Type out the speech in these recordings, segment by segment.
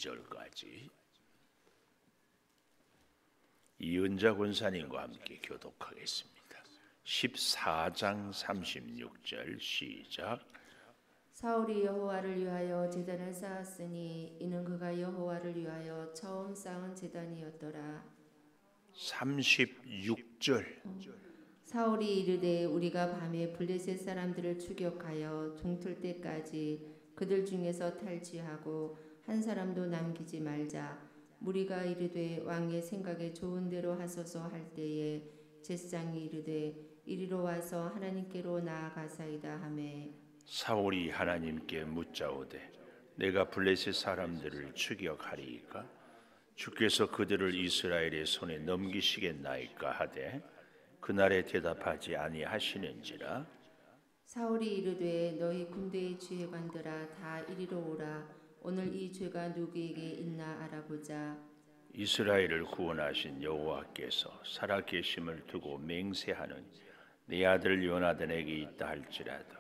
22절까지 이은자 권사님과 함께 교독하겠습니다. 14장 36절 시작. 사울이 여호와를 위하여 제단을 쌓았으니 이는 그가 여호와를 위하여 처음 쌓은 제단이었더라. 36절. 사울이 이르되 우리가 밤에 블레셋 사람들을 추격하여 동틀 때까지 그들 중에서 탈취하고 한 사람도 남기지 말자. 무리가 이르되 왕의 생각에 좋은 대로 하소서 할 때에 제사장이 이르되 이리로 와서 하나님께로 나아가사이다 하매 사울이 하나님께 묻자오되 내가 블레셋 사람들을 추격하리이까? 주께서 그들을 이스라엘의 손에 넘기시겠나이까 하되 그날에 대답하지 아니하시는지라. 사울이 이르되 너희 군대의 지휘관들아 다 이리로 오라. 오늘 이 죄가 누구에게 있나 알아보자. 이스라엘을 구원하신 여호와께서 살아계심을 두고 맹세하는 네 아들 요나단에게 있다 할지라도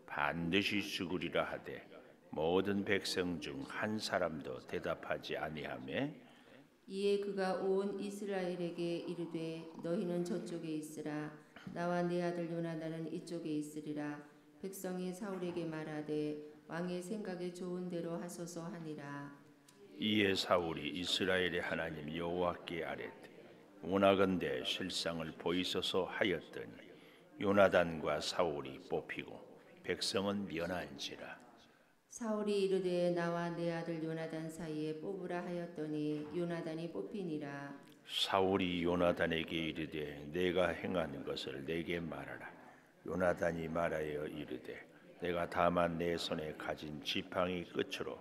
반드시 죽으리라 하되 모든 백성 중 한 사람도 대답하지 아니하매 이에 그가 온 이스라엘에게 이르되 너희는 저쪽에 있으라. 나와 네 아들 요나단은 이쪽에 있으리라. 백성이 사울에게 말하되 왕의 생각에 좋은 대로 하소서 하니라. 이에 사울이 이스라엘의 하나님 여호와께 아뢰되 원하건대 실상을 보이소서 하였더니 요나단과 사울이 뽑히고 백성은 면한지라. 사울이 이르되 나와 내 아들 요나단 사이에 뽑으라 하였더니 요나단이 뽑히니라. 사울이 요나단에게 이르되 내가 행한 것을 내게 말하라. 요나단이 말하여 이르되 내가 다만 내 손에 가진 지팡이 끝으로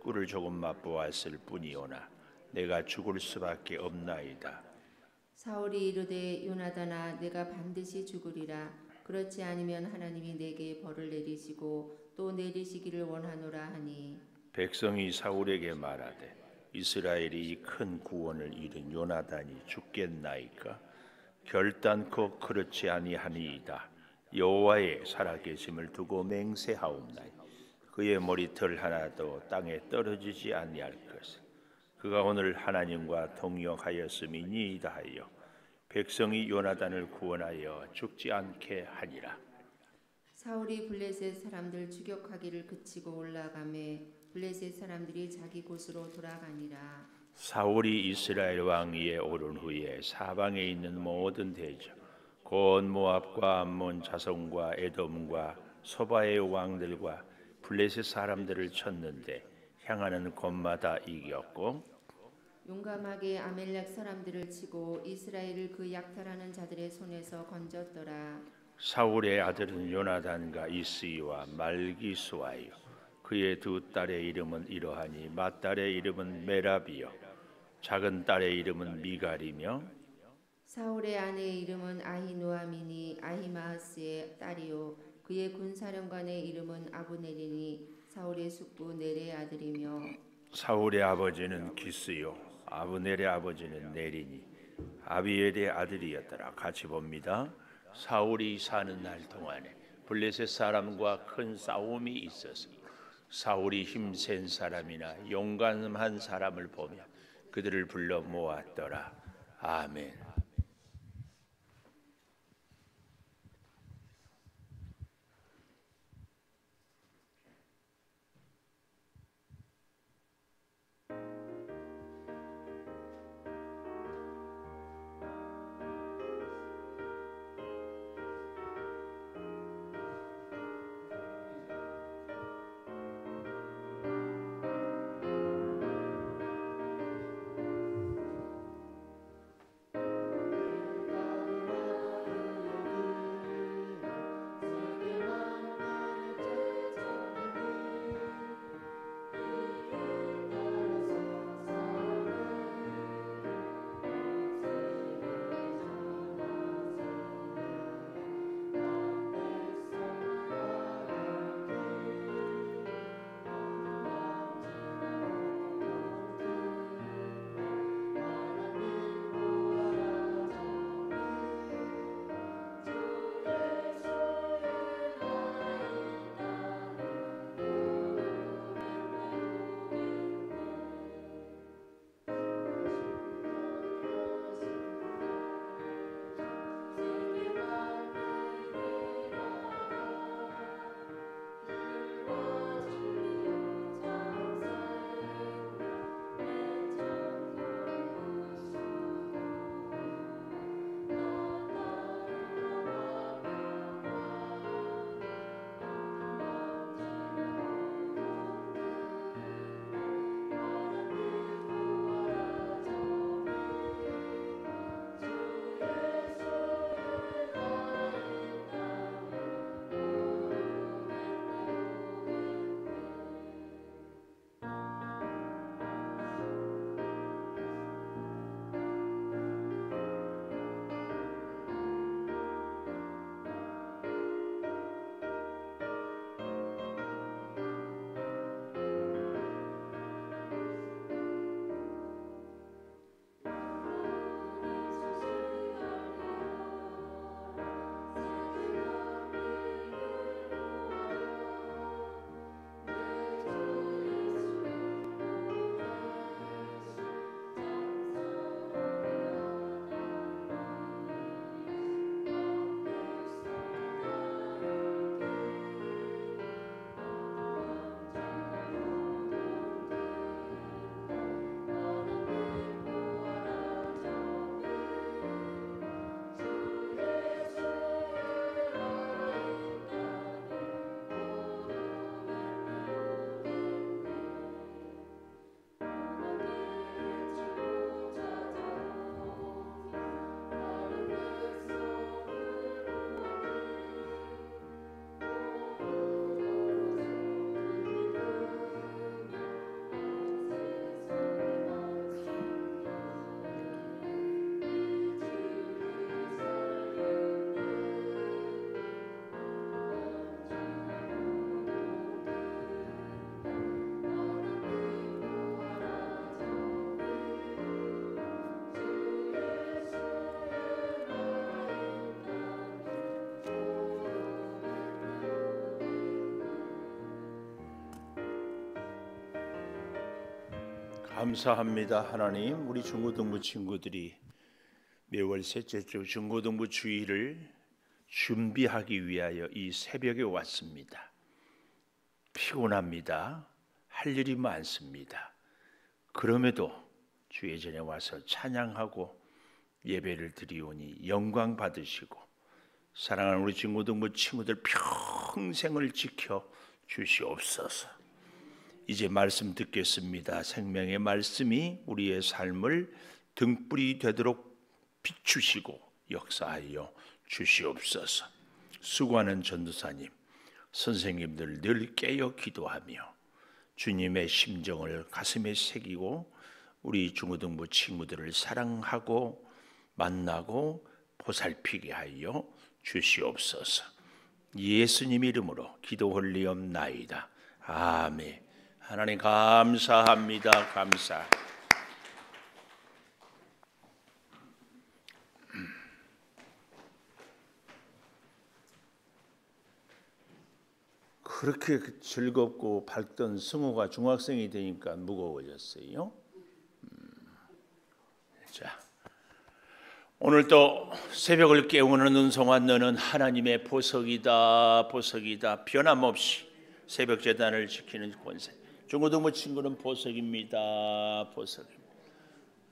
꿀을 조금 맛보았을 뿐이오나 내가 죽을 수밖에 없나이다. 사울이 이르되 요나단아 내가 반드시 죽으리라. 그렇지 않으면 하나님이 내게 벌을 내리시고 또 내리시기를 원하노라 하니 백성이 사울에게 말하되 이스라엘이 이 큰 구원을 이룬 요나단이 죽겠나이까? 결단코 그렇지 아니하니이다. 여호와의 살아계심을 두고 맹세하옵나니 그의 머리털 하나도 땅에 떨어지지 아니할 것을 그가 오늘 하나님과 동역하였음이니이다 하여 백성이 요나단을 구원하여 죽지 않게 하니라. 사울이 블레셋 사람들 추격하기를 그치고 올라가매 블레셋 사람들이 자기 곳으로 돌아가니라. 사울이 이스라엘 왕 위에 오른 후에 사방에 있는 모든 대적 곧 모압과 암몬 자손과 에돔과 소바의 왕들과 블레셋 사람들을 쳤는데 향하는 곳마다 이겼고 용감하게 아멜렉 사람들을 치고 이스라엘을 그 약탈하는 자들의 손에서 건졌더라. 사울의 아들은 요나단과 이스이와 말기수아요. 그의 두 딸의 이름은 이러하니 맏딸의 이름은 메라비요 작은 딸의 이름은 미갈이며 사울의 아내의 이름은 아히노아미니 아히마아스의 딸이요 그의 군사령관의 이름은 아브넬이니 사울의 숙부 넬의 아들이며 사울의 아버지는 기스요 아브넬의 아버지는 넬이니 아비엘의 아들이었더라. 같이 봅니다. 사울이 사는 날 동안에 블레셋 사람과 큰 싸움이 있었습니다. 사울이 힘센 사람이나 용감한 사람을 보며 그들을 불러 모았더라. 아멘. 감사합니다. 하나님, 우리 중고등부 친구들이 매월 셋째 주 중고등부 주일을 준비하기 위하여 이 새벽에 왔습니다. 피곤합니다. 할 일이 많습니다. 그럼에도 주의 전에 와서 찬양하고 예배를 드리오니 영광 받으시고 사랑하는 우리 중고등부 친구들 평생을 지켜 주시옵소서. 이제 말씀 듣겠습니다. 생명의 말씀이 우리의 삶을 등불이 되도록 비추시고 역사하여 주시옵소서. 수고하는 전도사님, 선생님들 늘 깨어 기도하며 주님의 심정을 가슴에 새기고 우리 중고등부 친구들을 사랑하고 만나고 보살피게 하여 주시옵소서. 예수님 이름으로 기도 올리옵나이다. 아멘. 하나님 감사합니다. 감사. 그렇게 즐겁고 밝던 승우가 중학생이 되니까 무거워졌어요. 자, 오늘 또 새벽을 깨우는 은송아 너는 하나님의 보석이다. 보석이다. 변함없이 새벽 제단을 지키는 권세. 중고등부 친구는 보석입니다. 보석입니다.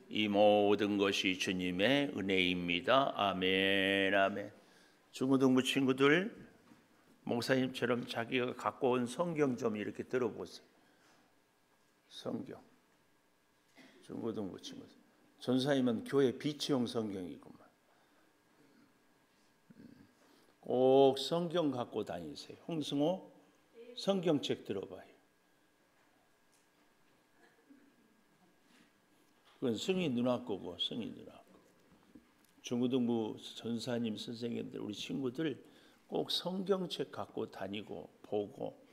이 모든 것이 주님의 은혜입니다. 아멘. 아멘. 중고등부 친구들 목사님처럼 자기가 갖고 온 성경 좀 이렇게 들어보세요. 성경. 중고등부 친구들. 전사님은 교회 비치용 성경이구만. 꼭 성경 갖고 다니세요. 홍승호 성경책 들어봐요. 그건 승희 누나 거고, 승희 누나 거. 중고등부 전사님 선생님들 우리 친구들 꼭 성경책 갖고 다니고 보고,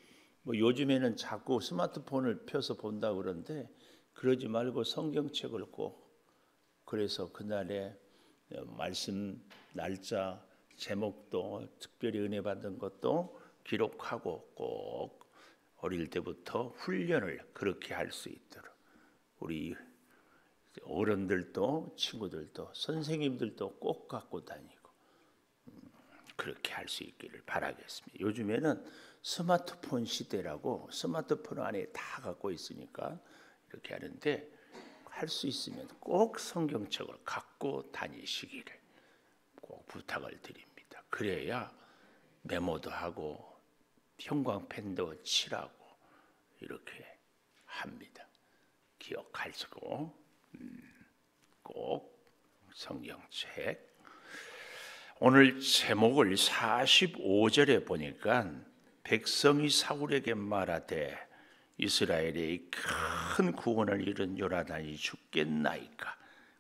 뭐 요즘에는 자꾸 스마트폰을 펴서 본다 그러는데 그러지 말고 성경책을 꼭, 그래서 그날의 말씀 날짜 제목도 특별히 은혜 받은 것도 기록하고 꼭 어릴 때부터 훈련을 그렇게 할 수 있도록 우리 어른들도 친구들도 선생님들도 꼭 갖고 다니고 그렇게 할 수 있기를 바라겠습니다. 요즘에는 스마트폰 시대라고 스마트폰 안에 다 갖고 있으니까 이렇게 하는데 할 수 있으면 꼭 성경책을 갖고 다니시기를 꼭 부탁을 드립니다. 그래야 메모도 하고 형광펜도 칠하고 이렇게 합니다. 기억하시고 꼭 성경책. 오늘 제목을 45절에 보니까 백성이 사울에게 말하되 이스라엘의 큰 구원을 이룬 요나단이 죽겠나이까.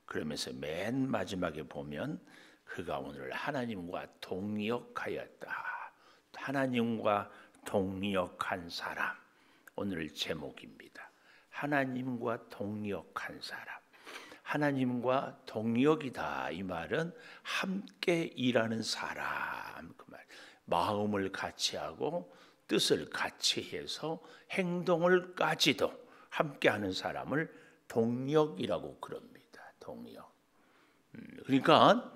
그러면서 맨 마지막에 보면 그가 오늘 하나님과 동역하였다. 하나님과 동역한 사람. 오늘 제목입니다. 하나님과 동역한 사람. 하나님과 동역이다. 이 말은 함께 일하는 사람. 그 말. 마음을 같이 하고 뜻을 같이 해서 행동을까지도 함께하는 사람을 동역이라고 그럽니다. 동역. 그러니까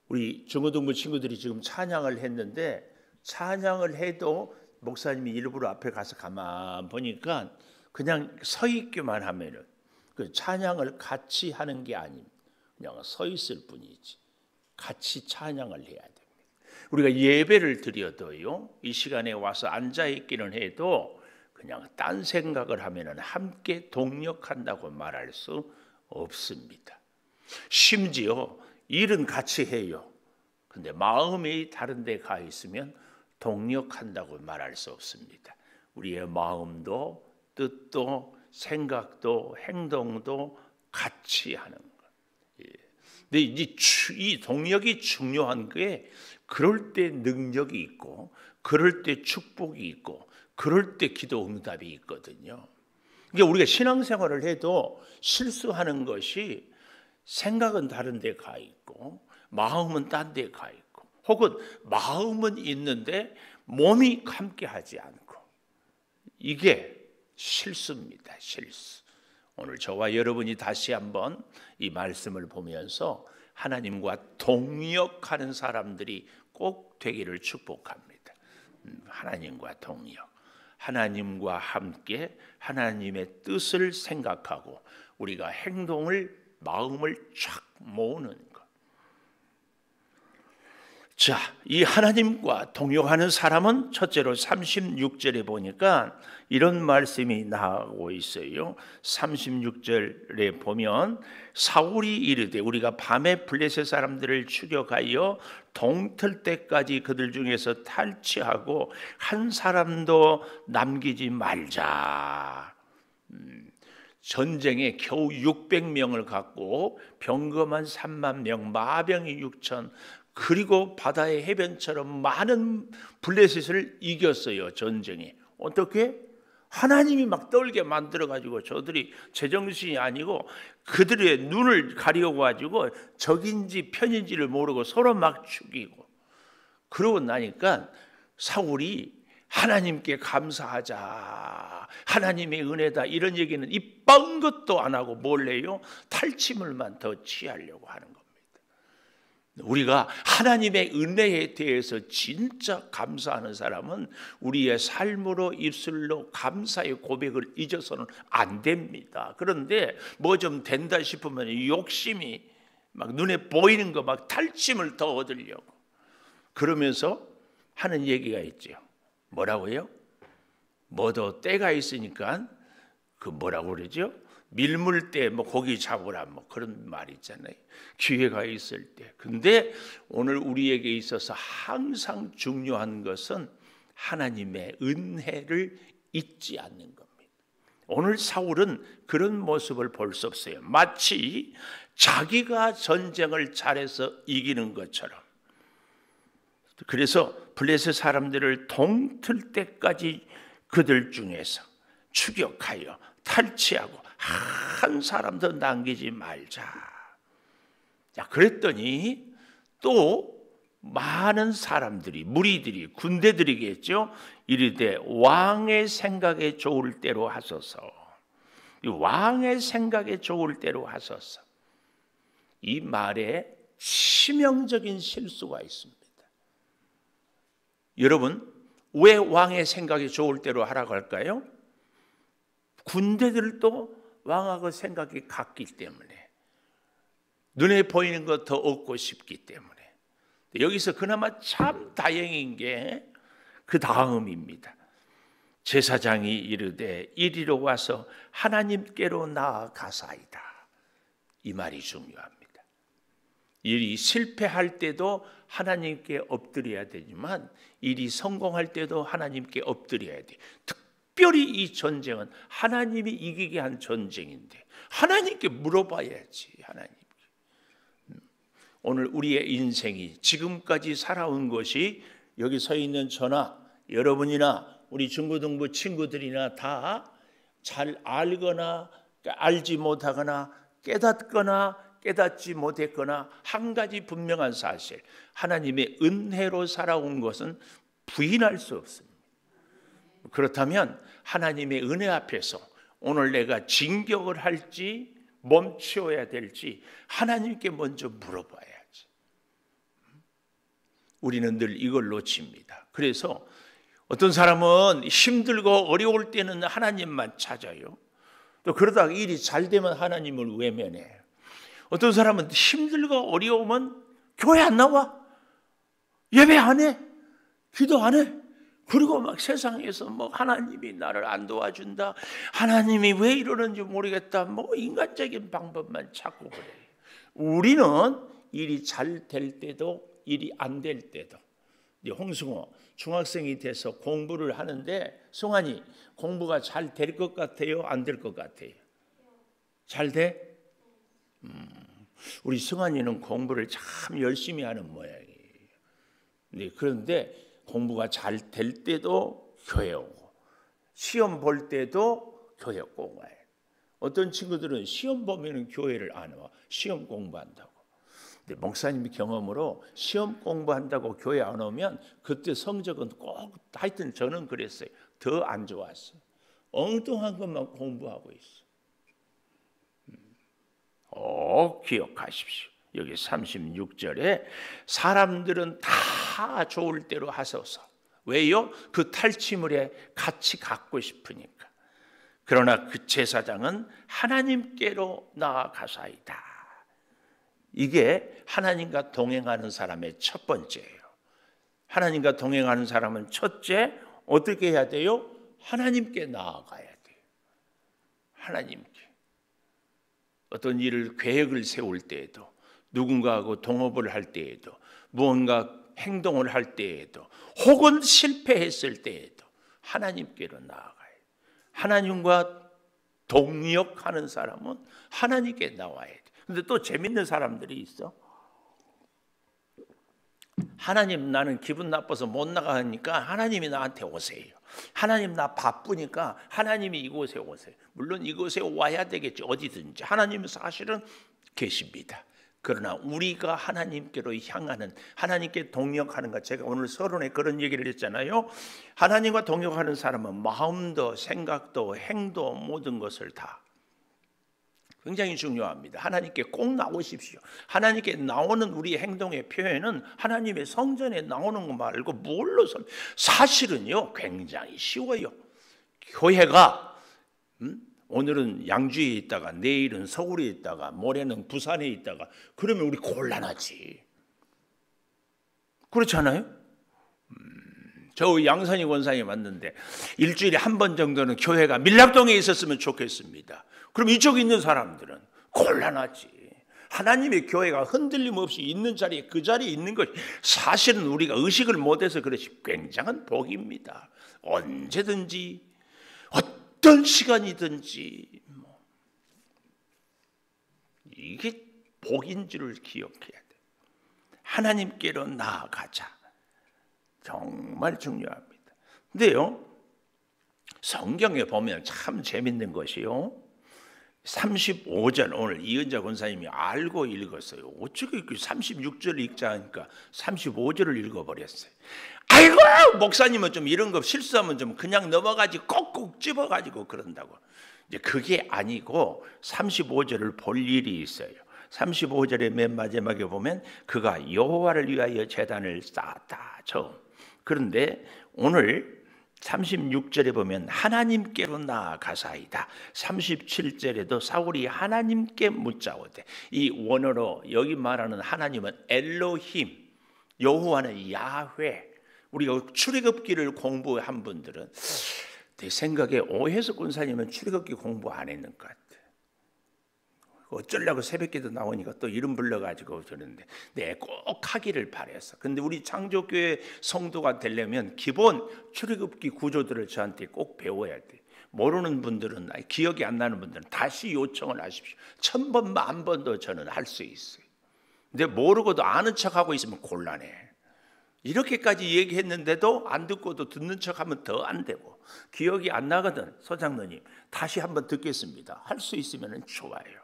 우리 중고등부 친구들이 지금 찬양을 했는데 찬양을 해도 목사님이 일부러 앞에 가서 가만 보니까 그냥 서 있기만 하면은 그 찬양을 같이 하는 게 아닙니다. 그냥 서 있을 뿐이지. 같이 찬양을 해야 됩니다. 우리가 예배를 드려도요. 이 시간에 와서 앉아 있기는 해도 그냥 딴 생각을 하면은 함께 동역한다고 말할 수 없습니다. 심지어 일은 같이 해요. 근데 마음이 다른 데 가 있으면 동역한다고 말할 수 없습니다. 우리의 마음도 뜻도 생각도 행동도 같이 하는 것. 근데 이 동역이 중요한 게 그럴 때 능력이 있고 그럴 때 축복이 있고 그럴 때 기도 응답이 있거든요. 그러니까 우리가 신앙생활을 해도 실수하는 것이 생각은 다른 데 가 있고 마음은 딴 데 가 있고 혹은 마음은 있는데 몸이 함께 하지 않고 이게 실수입니다. 실수. 오늘 저와 여러분이 다시 한번 이 말씀을 보면서 하나님과 동역하는 사람들이 꼭 되기를 축복합니다. 하나님과 동역, 하나님과 함께 하나님의 뜻을 생각하고 우리가 행동을, 마음을 쫙 모으는 것. 자, 이 하나님과 동역하는 사람은 첫째로 36절에 보니까 이런 말씀이 나오고 있어요. 36절에 보면 사울이 이르되 우리가 밤에 블레셋 사람들을 추격하여 동틀 때까지 그들 중에서 탈취하고 한 사람도 남기지 말자. 전쟁에 겨우 600명을 갖고 병거만 3만 명, 마병이 6천, 그리고 바다의 해변처럼 많은 블레셋을 이겼어요. 전쟁에. 어떻게? 하나님이 막 떨게 만들어가지고 저들이 제정신이 아니고 그들의 눈을 가려가지고 적인지 편인지를 모르고 서로 막 죽이고, 그러고 나니까 사울이 하나님께 감사하자, 하나님의 은혜다, 이런 얘기는 이쁜 것도 안 하고 몰래요 탈취물만 더 취하려고 하는 겁니다. 우리가 하나님의 은혜에 대해서 진짜 감사하는 사람은 우리의 삶으로, 입술로 감사의 고백을 잊어서는 안 됩니다. 그런데 뭐 좀 된다 싶으면 욕심이 막 눈에 보이는 거 막 탈취물 더 얻으려고 그러면서 하는 얘기가 있죠. 뭐라고요? 뭐도 때가 있으니까 그 뭐라고 그러죠? 밀물 때 뭐 고기 잡으라 뭐 그런 말 있잖아요. 기회가 있을 때. 근데 오늘 우리에게 있어서 항상 중요한 것은 하나님의 은혜를 잊지 않는 겁니다. 오늘 사울은 그런 모습을 볼 수 없어요. 마치 자기가 전쟁을 잘해서 이기는 것처럼. 그래서 블레셋 사람들을 동틀 때까지 그들 중에서 추격하여 탈취하고 한 사람도 남기지 말자. 자, 그랬더니 또 많은 사람들이, 무리들이, 군대들이겠죠. 이르되 왕의 생각에 좋을 대로 하소서. 이 왕의 생각에 좋을 대로 하소서. 이 말에 치명적인 실수가 있습니다. 여러분, 왜 왕의 생각에 좋을 대로 하라고 할까요? 군대들도 왕하고 생각이 같기 때문에, 눈에 보이는 것 더 얻고 싶기 때문에. 여기서 그나마 참 다행인 게 그 다음입니다. 제사장이 이르되 이리로 와서 하나님께로 나아가사이다. 이 말이 중요합니다. 일이 실패할 때도 하나님께 엎드려야 되지만 일이 성공할 때도 하나님께 엎드려야 돼. 특별히 이 전쟁은 하나님이 이기게 한 전쟁인데 하나님께 물어봐야지. 하나님께. 오늘 우리의 인생이 지금까지 살아온 것이 여기 서 있는 저나 여러분이나 우리 중고등부 친구들이나 다 잘 알거나 알지 못하거나 깨닫거나 깨닫지 못했거나 한 가지 분명한 사실, 하나님의 은혜로 살아온 것은 부인할 수 없습니다. 그렇다면 하나님의 은혜 앞에서 오늘 내가 진격을 할지 멈추어야 될지 하나님께 먼저 물어봐야지. 우리는 늘 이걸 놓칩니다. 그래서 어떤 사람은 힘들고 어려울 때는 하나님만 찾아요. 또 그러다가 일이 잘 되면 하나님을 외면해. 어떤 사람은 힘들고 어려우면 교회 안 나와, 예배 안 해, 기도 안 해. 그리고 막 세상에서 뭐 하나님이 나를 안 도와준다, 하나님이 왜 이러는지 모르겠다, 뭐 인간적인 방법만 찾고 그래. 우리는 일이 잘 될 때도 일이 안 될 때도. 홍승호 중학생이 돼서 공부를 하는데, 승환이 공부가 잘 될 것 같아요, 안 될 것 같아요? 잘 돼? 우리 승환이는 공부를 참 열심히 하는 모양이에요. 네, 그런데 공부가 잘 될 때도 교회 오고 시험 볼 때도 교회 꼭 와요. 어떤 친구들은 시험 보면 교회를 안 와. 시험 공부한다고. 근데 목사님의 경험으로 시험 공부한다고 교회 안 오면 그때 성적은 꼭, 하여튼 저는 그랬어요. 더 안 좋았어요. 엉뚱한 것만 공부하고 있어. 기억하십시오. 여기 36절에 사람들은 다 좋을 대로 하소서. 왜요? 그 탈취물에 같이 갖고 싶으니까. 그러나 그 제사장은 하나님께로 나아가사이다. 이게 하나님과 동행하는 사람의 첫 번째예요. 하나님과 동행하는 사람은 첫째 어떻게 해야 돼요? 하나님께 나아가야 돼요. 하나님께. 어떤 일을 계획을 세울 때에도, 누군가하고 동업을 할 때에도, 무언가 행동을 할 때에도, 혹은 실패했을 때에도 하나님께로 나아가요. 하나님과 동역하는 사람은 하나님께 나와야 돼. 근데 또 재밌는 사람들이 있어. 하나님, 나는 기분 나빠서 못 나가니까 하나님이 나한테 오세요. 하나님, 나 바쁘니까 하나님이 이곳에 오세요. 물론 이곳에 와야 되겠지, 어디든지. 하나님은 사실은 계십니다. 그러나 우리가 하나님께로 향하는, 하나님께 동역하는 것, 제가 오늘 서론에 그런 얘기를 했잖아요. 하나님과 동역하는 사람은 마음도 생각도 행도 모든 것을 다 굉장히 중요합니다. 하나님께 꼭 나오십시오. 하나님께 나오는 우리 행동의 표현은 하나님의 성전에 나오는 거 말고 뭘로 사실은요 굉장히 쉬워요. 교회가 오늘은 양주에 있다가 내일은 서울에 있다가 모레는 부산에 있다가 그러면 우리 곤란하지. 그렇지 않아요? 저 양선희 권사님 왔는데 일주일에 한 번 정도는 교회가 밀락동에 있었으면 좋겠습니다. 그럼 이쪽에 있는 사람들은 곤란하지. 하나님의 교회가 흔들림 없이 있는 자리에 그 자리에 있는 것이 사실은 우리가 의식을 못해서 그렇지 굉장한 복입니다. 언제든지 어떤 시간이든지 이게 복인 줄을 기억해야 돼. 하나님께로 나아가자. 정말 중요합니다. 근데요, 성경에 보면 참 재밌는 것이요. 35절 오늘 이은자 권사님이 알고 읽었어요. 어떻게 36절을 읽자 하니까 35절을 읽어버렸어요. 아이고, 목사님은 좀 이런 거 실수하면 좀 그냥 넘어가지 꼭꼭 집어가지고 그런다고. 이제 그게 아니고 35절을 볼 일이 있어요. 35절의 맨 마지막에 보면 그가 여호와를 위하여 제단을 쌓았다. 처음. 그런데 오늘 36절에 보면 하나님께로 나아가사이다. 37절에도 사울이 하나님께 묻자오되, 이 원어로 여기 말하는 하나님은 엘로힘, 여호와는 야훼. 우리가 출애굽기를 공부한 분들은 내 생각에 오해석 권사님은 출애굽기 공부 안 했는 것 같아. 어쩌려고 새벽기도 나오니까 또 이름 불러가지고 저러는데 네, 꼭 하기를 바랬어. 근데 우리 창조교회 성도가 되려면 기본 출애굽기 구조들을 저한테 꼭 배워야 돼. 모르는 분들은, 기억이 안 나는 분들은 다시 요청을 하십시오. 1000번, 10,000번도 저는 할 수 있어요. 근데 모르고도 아는 척하고 있으면 곤란해. 이렇게까지 얘기했는데도 안 듣고도 듣는 척하면 더 안 되고, 기억이 안 나거든. 소장로님 다시 한번 듣겠습니다. 할 수 있으면 좋아요.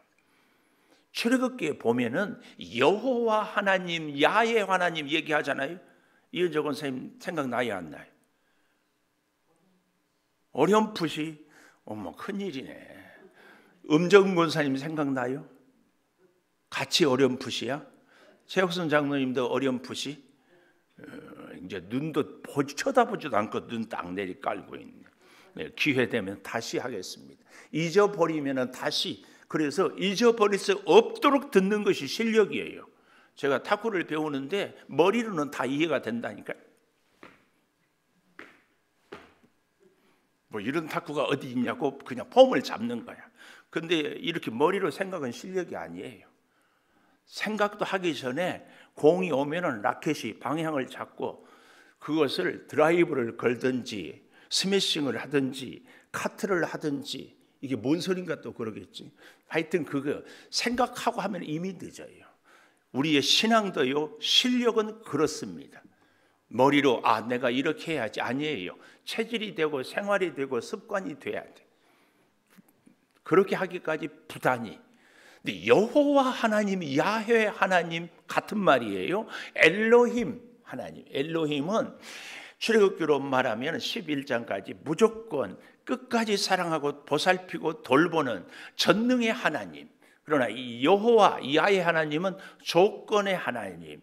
출애굽기에 보면은 여호와 하나님, 야훼 하나님 얘기하잖아요. 이은정 권사님 생각나요, 안 나요? 어렴풋이. 어머, 큰일이네. 음정 권사님 생각나요? 같이 어렴풋이야? 최혁선 장로님도 어렴풋이? 이제 눈도 쳐다보지도 않고 눈 딱 내리 깔고 있네. 네, 기회 되면 다시 하겠습니다. 잊어버리면 다시, 그래서 잊어버릴 수 없도록 듣는 것이 실력이에요. 제가 탁구를 배우는데 머리로는 다 이해가 된다니까. 뭐 이런 탁구가 어디 있냐고 그냥 폼을 잡는 거야. 근데 이렇게 머리로 생각은 실력이 아니에요. 생각도 하기 전에 공이 오면은 라켓이 방향을 잡고 그것을 드라이브를 걸든지 스매싱을 하든지 카트를 하든지, 이게 뭔 소린가 또 그러겠지. 하여튼 그거 생각하고 하면 이미 늦어요. 우리의 신앙도요, 실력은 그렇습니다. 머리로 내가 이렇게 해야지, 아니에요. 체질이 되고 생활이 되고 습관이 돼야 돼. 그렇게 하기까지 부단히. 근데 여호와 하나님, 야훼 하나님 같은 말이에요. 엘로힘 하나님. 엘로힘은 출애굽기로 말하면 11장까지 무조건 끝까지 사랑하고 보살피고 돌보는 전능의 하나님. 그러나 이 여호와 야훼 하나님은 조건의 하나님,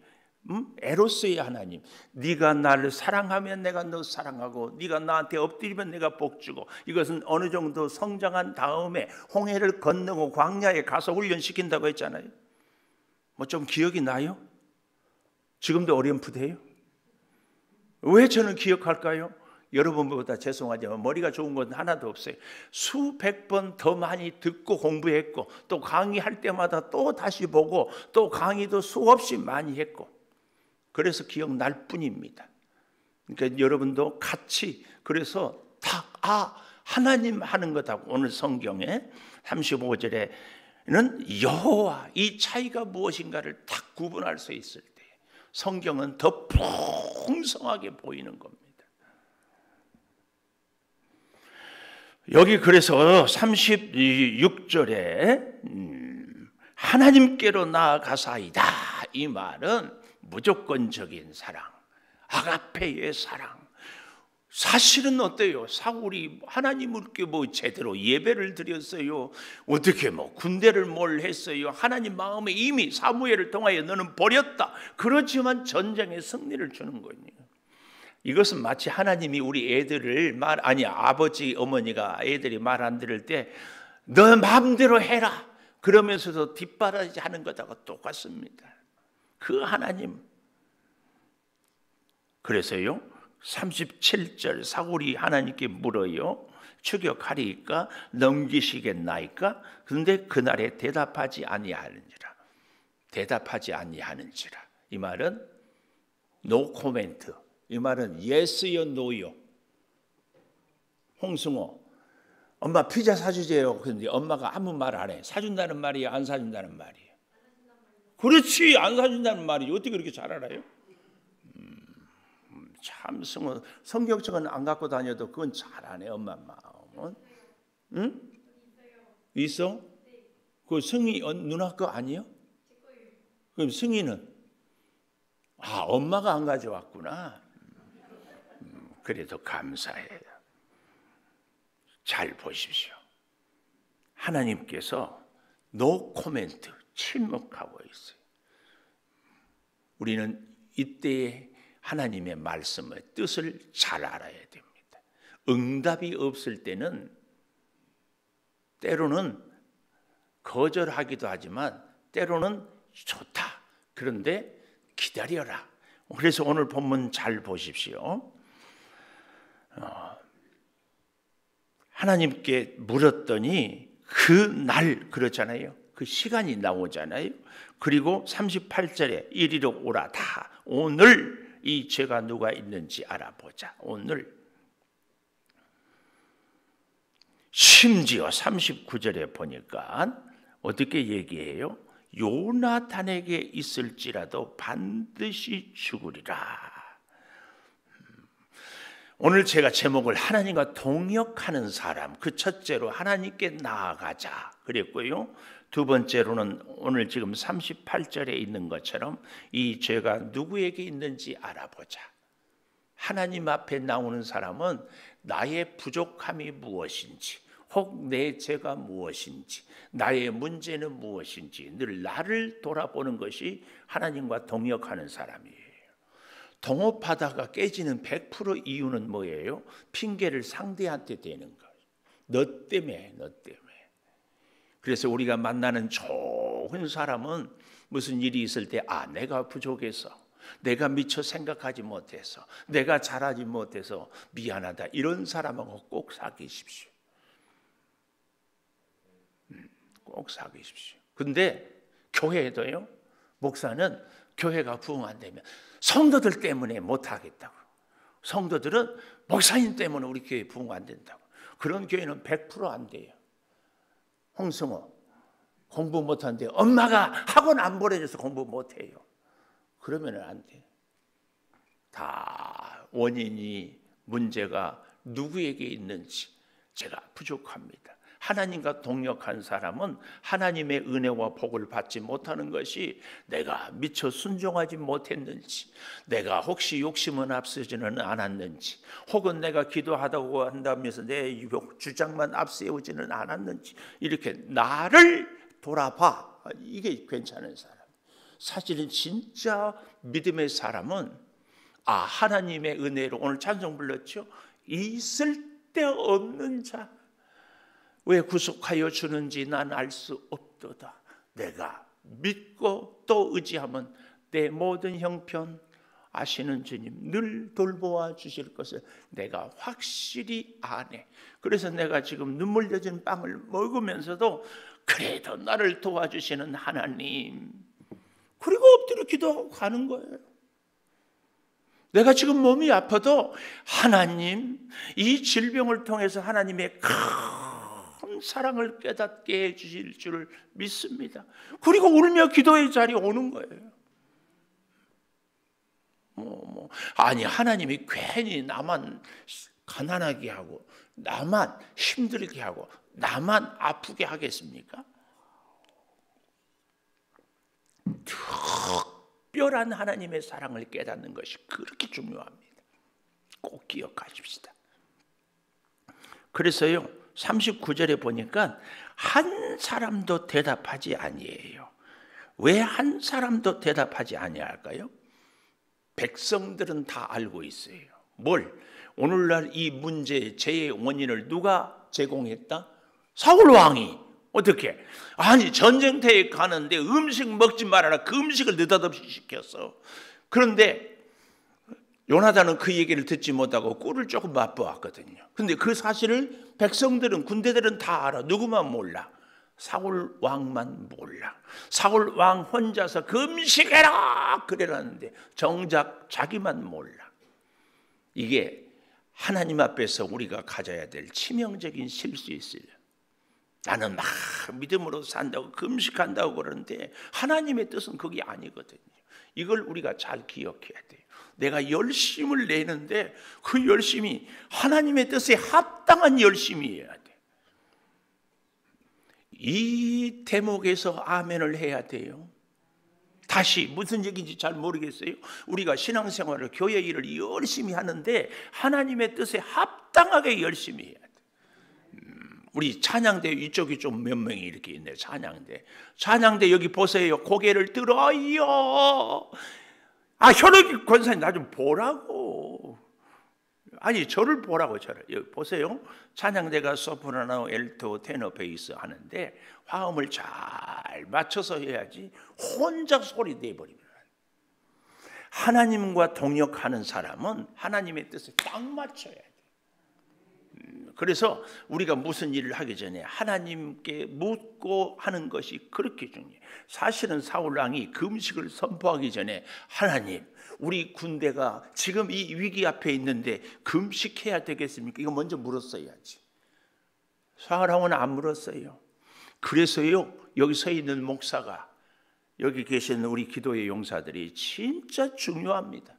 에로스의 하나님. 네가 나를 사랑하면 내가 너 사랑하고 네가 나한테 엎드리면 내가 복 주고. 이것은 어느 정도 성장한 다음에 홍해를 건너고 광야에 가서 훈련시킨다고 했잖아요. 뭐 좀 기억이 나요? 지금도 어렴풋해요? 왜 저는 기억할까요? 여러분보다 죄송하지만 머리가 좋은 건 하나도 없어요. 수백 번 더 많이 듣고 공부했고 또 강의할 때마다 또 다시 보고 또 강의도 수없이 많이 했고 그래서 기억날 뿐입니다. 그러니까 여러분도 같이 그래서 하나님 하는 것하고 오늘 성경에 35절에는 여호와 이 차이가 무엇인가를 딱 구분할 수 있을 때 성경은 더 풍성하게 보이는 겁니다. 여기 그래서 36절에 하나님께로 나아가사이다. 이 말은 무조건적인 사랑, 아가페의 사랑. 사실은 어때요? 사울이 하나님을 뭐 제대로 예배를 드렸어요? 어떻게 뭐 군대를 뭘 했어요? 하나님 마음에 이미 사무엘을 통하여 너는 버렸다. 그렇지만 전쟁에 승리를 주는 거예요. 이것은 마치 하나님이 우리 애들을 아버지 어머니가 애들이 말 안 들을 때 너 마음대로 해라 그러면서도 뒷바라지 하는 것하고 똑같습니다. 그 하나님. 그래서요 37절 사울이 하나님께 물어요. 추격하리까 넘기시겠나이까? 그런데 그날에 대답하지 아니하는지라. 이 말은 no comment. 이 말은 yes요 no요. 홍승호 엄마 피자 사주세요. 그런데 엄마가 아무 말 안 해. 사준다는 말이에요? 안 사준다는 말이에요? 그렇지, 안 사준다는 말이에요. 어떻게 그렇게 잘 알아요? 참 승호 성경책은 안 갖고 다녀도 그건 잘하네. 엄마 마음은. 응? 있어? 그 승희 누나 거 아니에요? 그럼 승희는? 엄마가 안 가져왔구나. 그래도 감사해요. 잘 보십시오. 하나님께서 노 코멘트 침묵하고 있어요. 우리는 이때의 하나님의 말씀의 뜻을 잘 알아야 됩니다. 응답이 없을 때는 때로는 거절하기도 하지만 때로는 좋다. 그런데 기다려라. 그래서 오늘 본문 잘 보십시오. 하나님께 물었더니 그 날 그렇잖아요. 그 시간이 나오잖아요. 그리고 38절에 이리로 오라. 다 오늘 이 죄가 누가 있는지 알아보자. 오늘. 심지어 39절에 보니까 어떻게 얘기해요? 요나단에게 있을지라도 반드시 죽으리라. 오늘 제가 제목을 하나님과 동역하는 사람, 그 첫째로 하나님께 나아가자 그랬고요. 두 번째로는 오늘 지금 38절에 있는 것처럼 이 죄가 누구에게 있는지 알아보자. 하나님 앞에 나오는 사람은 나의 부족함이 무엇인지, 혹 내 죄가 무엇인지, 나의 문제는 무엇인지 늘 나를 돌아보는 것이 하나님과 동역하는 사람이에요. 동업하다가 깨지는 100% 이유는 뭐예요? 핑계를 상대한테 대는 거예요. 너 때문에. 그래서 우리가 만나는 좋은 사람은 무슨 일이 있을 때 내가 부족해서, 내가 미처 생각하지 못해서, 내가 잘하지 못해서 미안하다. 이런 사람하고 꼭 사귀십시오. 꼭 사귀십시오. 근데 교회에도요. 목사는 교회가 부흥 안 되면 성도들 때문에 못하겠다고. 성도들은 목사님 때문에 우리 교회 부흥 안 된다고. 그런 교회는 100% 안 돼요. 홍승호 공부 못하는데 엄마가 학원 안 보내줘서 공부 못해요. 그러면 안 돼요. 다 원인이 문제가 누구에게 있는지 제가 부족합니다. 하나님과 동역한 사람은 하나님의 은혜와 복을 받지 못하는 것이 내가 미처 순종하지 못했는지, 내가 혹시 욕심은 앞서지는 않았는지, 혹은 내가 기도하다고 한다면서 내 주장만 앞세우지는 않았는지, 이렇게 나를 돌아봐. 이게 괜찮은 사람. 사실은 진짜 믿음의 사람은 하나님의 은혜로, 오늘 찬송 불렀죠? 있을 데 없는 자, 왜 구속하여 주는지 난 알 수 없도다. 내가 믿고 또 의지하면 내 모든 형편 아시는 주님 늘 돌보아 주실 것을 내가 확실히 아네. 그래서 내가 지금 눈물 젖은 빵을 먹으면서도 그래도 나를 도와주시는 하나님, 그리고 엎드려 기도하고 가는 거예요. 내가 지금 몸이 아파도 하나님, 이 질병을 통해서 하나님의 큰 사랑을 깨닫게 해주실 줄 믿습니다. 그리고 울며 기도의 자리에 오는 거예요. 아니, 하나님이 괜히 나만 가난하게 하고 나만 힘들게 하고 나만 아프게 하겠습니까? 특별한 하나님의 사랑을 깨닫는 것이 그렇게 중요합니다. 꼭 기억하십시다. 그래서요, 39절에 보니까 한 사람도 대답하지 아니에요. 왜 한 사람도 대답하지 아니할까요? 백성들은 다 알고 있어요. 뭘? 오늘날 이 문제의 재해의 원인을 누가 제공했다? 사울 왕이. 어떻게? 아니, 전쟁터에 가는데 음식 먹지 말아라. 그 음식을 느닷없이 시켰어. 그런데 요나단은 그 얘기를 듣지 못하고 꿀을 조금 맛보았거든요. 그런데 그 사실을 백성들은, 군대들은 다 알아. 누구만 몰라? 사울 왕만 몰라. 사울 왕 혼자서 금식해라 그래라는데 정작 자기만 몰라. 이게 하나님 앞에서 우리가 가져야 될 치명적인 실수였어요. 나는 막 믿음으로 산다고 금식한다고 그러는데 하나님의 뜻은 그게 아니거든요. 이걸 우리가 잘 기억해야 돼요. 내가 열심을 내는데 그 열심이 하나님의 뜻에 합당한 열심이어야 돼. 이 대목에서 아멘을 해야 돼요. 다시 무슨 얘기인지 잘 모르겠어요. 우리가 신앙생활을, 교회 일을 열심히 하는데 하나님의 뜻에 합당하게 열심히 해야 돼. 우리 찬양대 이쪽이 좀 몇 명이 이렇게 있네요. 찬양대 여기 보세요. 고개를 들어요. 현옥이 권사님 나 좀 보라고. 아니, 저를 보라고. 저를 여기 보세요. 찬양대가 소프라노, 엘토, 테너, 베이스 하는데 화음을 잘 맞춰서 해야지 혼자 소리 내버리면. 하나님과 동역하는 사람은 하나님의 뜻에 딱 맞춰야 돼. 그래서 우리가 무슨 일을 하기 전에 하나님께 묻고 하는 것이 그렇게 중요해요. 사실은 사울 왕이 금식을 선포하기 전에 하나님, 우리 군대가 지금 이 위기 앞에 있는데 금식해야 되겠습니까? 이거 먼저 물었어야지. 사울 왕은 안 물었어요. 그래서요, 여기 서 있는 목사가, 여기 계시는 우리 기도의 용사들이 진짜 중요합니다.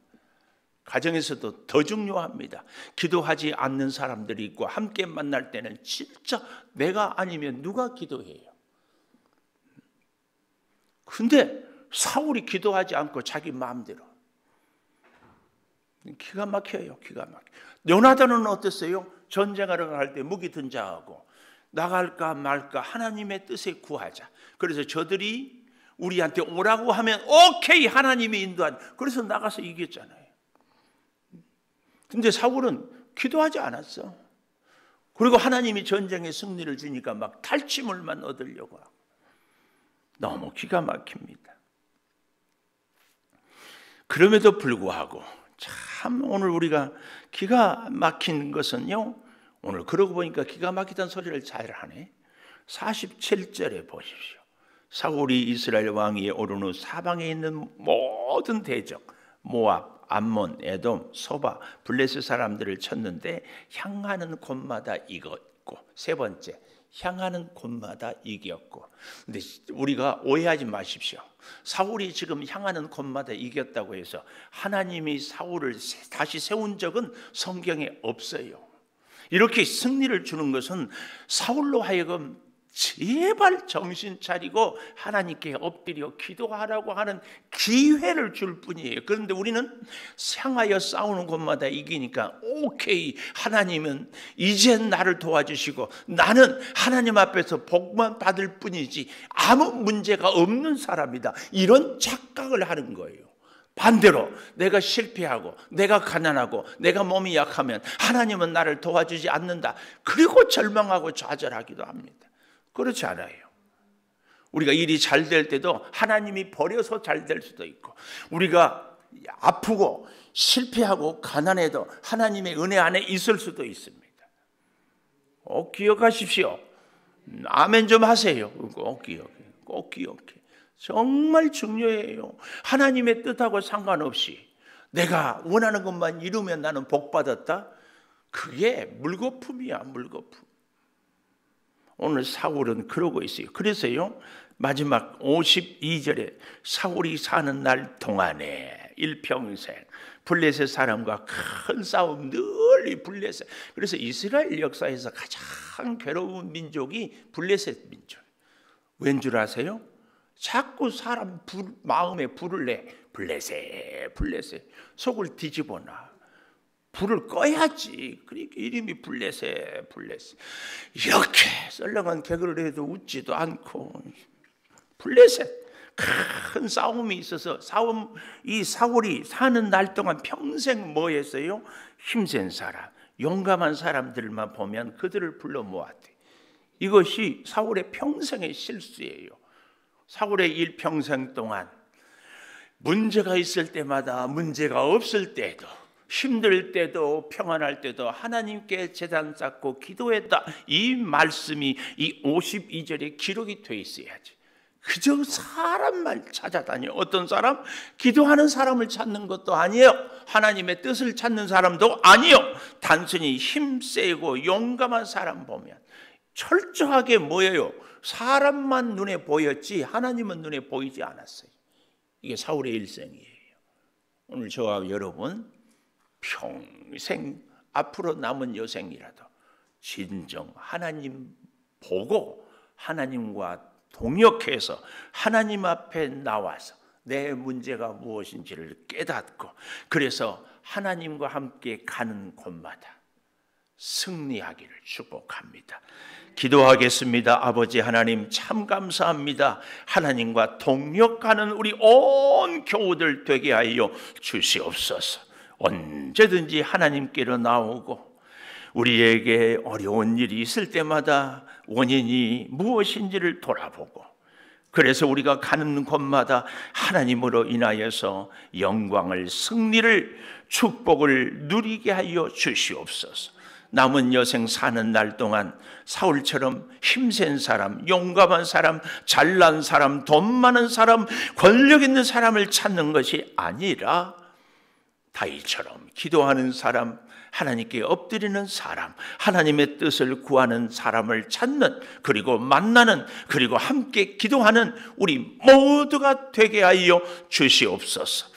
가정에서도 더 중요합니다. 기도하지 않는 사람들이 있고 함께 만날 때는 진짜 내가 아니면 누가 기도해요? 근데 사울이 기도하지 않고 자기 마음대로. 기가 막혀요. 기가 막혀. 요나단은 어땠어요? 전쟁하러 갈 때 무기 든 자하고 나갈까 말까 하나님의 뜻에 구하자. 그래서 저들이 우리한테 오라고 하면 오케이, 하나님이 인도한. 그래서 나가서 이겼잖아요. 근데 사울은 기도하지 않았어. 그리고 하나님이 전쟁에 승리를 주니까 막 탈취물만 얻으려고 하고. 너무 기가 막힙니다. 그럼에도 불구하고 참 오늘 우리가 기가 막힌 것은요, 오늘 그러고 보니까 기가 막히다는 소리를 잘 하네. 47절에 보십시오. 사울이 이스라엘 왕위에 오른 후 사방에 있는 모든 대적, 모압, 암몬, 에돔, 소바, 블레셋 사람들을 쳤는데 향하는 곳마다 이겼고, 세 번째, 향하는 곳마다 이겼고. 근데 우리가 오해하지 마십시오. 사울이 지금 향하는 곳마다 이겼다고 해서 하나님이 사울을 다시 세운 적은 성경에 없어요. 이렇게 승리를 주는 것은 사울로 하여금 제발 정신 차리고 하나님께 엎드려 기도하라고 하는 기회를 줄 뿐이에요. 그런데 우리는 향하여 싸우는 곳마다 이기니까 오케이, 하나님은 이젠 나를 도와주시고 나는 하나님 앞에서 복만 받을 뿐이지 아무 문제가 없는 사람이다, 이런 착각을 하는 거예요. 반대로 내가 실패하고 내가 가난하고 내가 몸이 약하면 하나님은 나를 도와주지 않는다, 그리고 절망하고 좌절하기도 합니다. 그렇지 않아요. 우리가 일이 잘 될 때도 하나님이 버려서 잘 될 수도 있고, 우리가 아프고 실패하고 가난해도 하나님의 은혜 안에 있을 수도 있습니다. 꼭 기억하십시오. 아멘 좀 하세요. 꼭 기억해. 정말 중요해요. 하나님의 뜻하고 상관없이 내가 원하는 것만 이루면 나는 복 받았다? 그게 물거품이야, 물거품. 오늘 사울은 그러고 있어요. 그래서요, 마지막 52절에 사울이 사는 날 동안에 일평생 블레셋 사람과 큰 싸움, 늘 블레셋. 그래서 이스라엘 역사에서 가장 괴로운 민족이 블레셋 민족. 왠 줄 아세요? 자꾸 사람 마음에 불을 내. 블레셋 속을 뒤집어 놔. 불을 꺼야지. 그러니까 이름이 블레셋. 이렇게 썰렁한 개그를 해도 웃지도 않고, 블레셋 큰 싸움이 있어서 이 사울이 사는 날 동안 평생 뭐 했어요? 힘센 사람, 용감한 사람들만 보면 그들을 불러 모았대. 이것이 사울의 평생의 실수예요. 사울의 일평생 동안 문제가 있을 때마다, 문제가 없을 때도, 힘들 때도, 평안할 때도 하나님께 제단 쌓고 기도했다. 이 말씀이 이 52절에 기록이 돼 있어야지. 그저 사람만 찾아다녀. 어떤 사람? 기도하는 사람을 찾는 것도 아니에요. 하나님의 뜻을 찾는 사람도 아니에요. 단순히 힘세고 용감한 사람 보면 철저하게 뭐예요? 사람만 눈에 보였지 하나님은 눈에 보이지 않았어요. 이게 사울의 일생이에요. 오늘 저와 여러분 평생 앞으로 남은 여생이라도 진정 하나님 보고 하나님과 동역해서 하나님 앞에 나와서 내 문제가 무엇인지를 깨닫고, 그래서 하나님과 함께 가는 곳마다 승리하기를 축복합니다. 기도하겠습니다. 아버지 하나님, 참 감사합니다. 하나님과 동역하는 우리 온 교우들 되게 하여 주시옵소서. 언제든지 하나님께로 나오고 우리에게 어려운 일이 있을 때마다 원인이 무엇인지를 돌아보고, 그래서 우리가 가는 곳마다 하나님으로 인하여서 영광을, 승리를, 축복을 누리게 하여 주시옵소서. 남은 여생 사는 날 동안 사울처럼 힘센 사람, 용감한 사람, 잘난 사람, 돈 많은 사람, 권력 있는 사람을 찾는 것이 아니라 다윗처럼 기도하는 사람, 하나님께 엎드리는 사람, 하나님의 뜻을 구하는 사람을 찾는, 그리고 만나는, 그리고 함께 기도하는 우리 모두가 되게 하여 주시옵소서.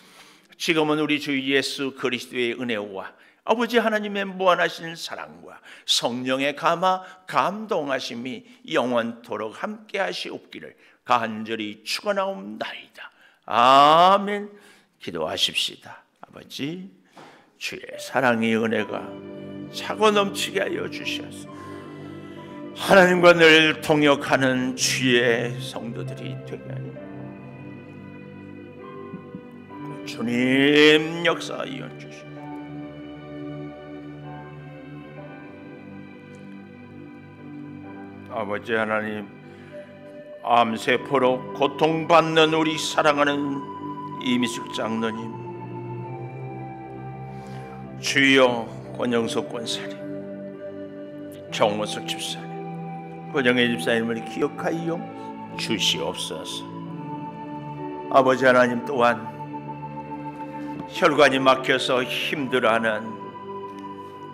지금은 우리 주 예수 그리스도의 은혜와 아버지 하나님의 무한하신 사랑과 성령의 감동하심이 영원토록 함께 하시옵기를 간절히 축원하옵나이다. 아멘. 기도하십시다. 아버지, 주의 사랑의 은혜가 차고 넘치게 하여 주시옵소서. 하나님과 늘 동역하는 주의 성도들이 되게 하여 주님 역사하여 주시옵소서. 아버지 하나님, 암세포로 고통받는 우리 사랑하는 이미숙 장로님, 주여 권영석 권사님, 정원석 집사님, 권영애 집사님을 기억하여 주시옵소서. 아버지 하나님, 또한 혈관이 막혀서 힘들어하는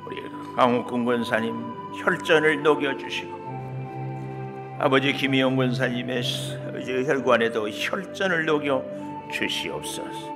우리 강옥근 권사님 혈전을 녹여주시고, 아버지 김희영 권사님의 혈관에도 혈전을 녹여 주시옵소서.